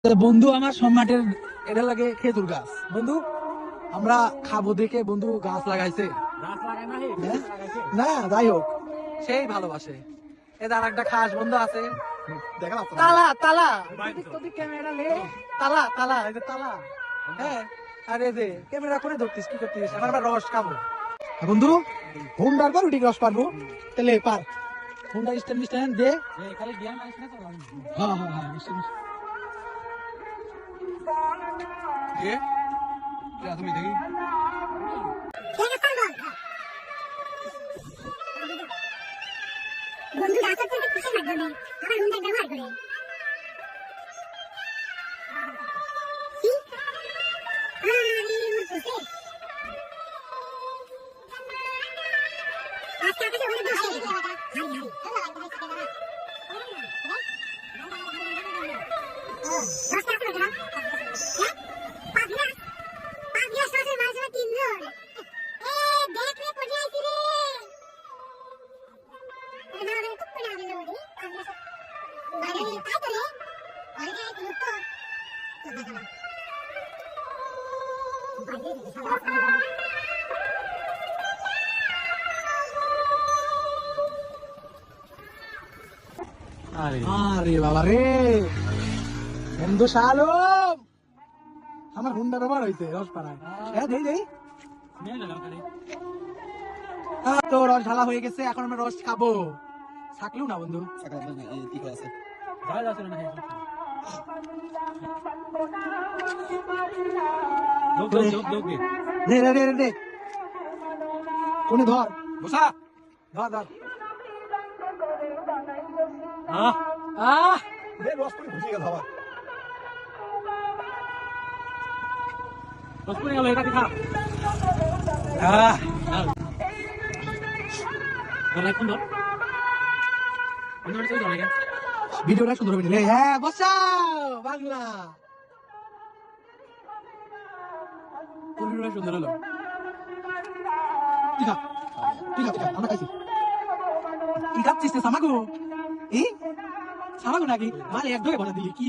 বন্ধু আমার সম্রাটের এটা লাগে খেজুর গাছ। বন্ধু আমরা খাবো দেখে বন্ধু গাছ লাগাইছে। হ্যাঁ? না যাই হোক সেই ভালোবাসে। এদের একটা খাস বন্ধু আছে তালা তালা ক্যামেরা লে তালা তালা এই যে তালা। হ্যাঁ আর এই যে ক্যামেরা করে ধরতিস কি করতিস আমার আবার রস খাবো। বন্ধু হুন্ডার পর উঠি রস পারবো তাহলে পার হুন্ডা স্ট্যান্ড স্ট্যান্ড দে। হ্যাঁ হ্যাঁ হ্যাঁ নিশ্চয় তুমি দেখি বন্ধু রাস্তা থেকে কিসের মাধ্যমে আমার রুমটা ব্যবহার করে আরে বাবা রে বন্ধু শালম আমার হুন্ডা ব্যবহার হয়েছে রস পাড়ায়। হ্যাঁ দেই দেই তো রস ঢালা হয়ে গেছে এখন আমরা রস খাবো। থাকলেও না বন্ধু দে দে দে দে কোনে ধর বসা ধর ধর দে রস করে ঘুষে গেল আবার রস করে গেল এটা খা। ভিডিওটা সুন্দর হবে রে। হ্যাঁ বসাও বাংলা ভিডিওটা সুন্দর হলো। ঠিক আছে ঠিক আছে আমরা খাইছি কি খাচ্ছিস সামাগো এই সামাগো নাকি মানে এক ঢোকে ভরা দিলি কি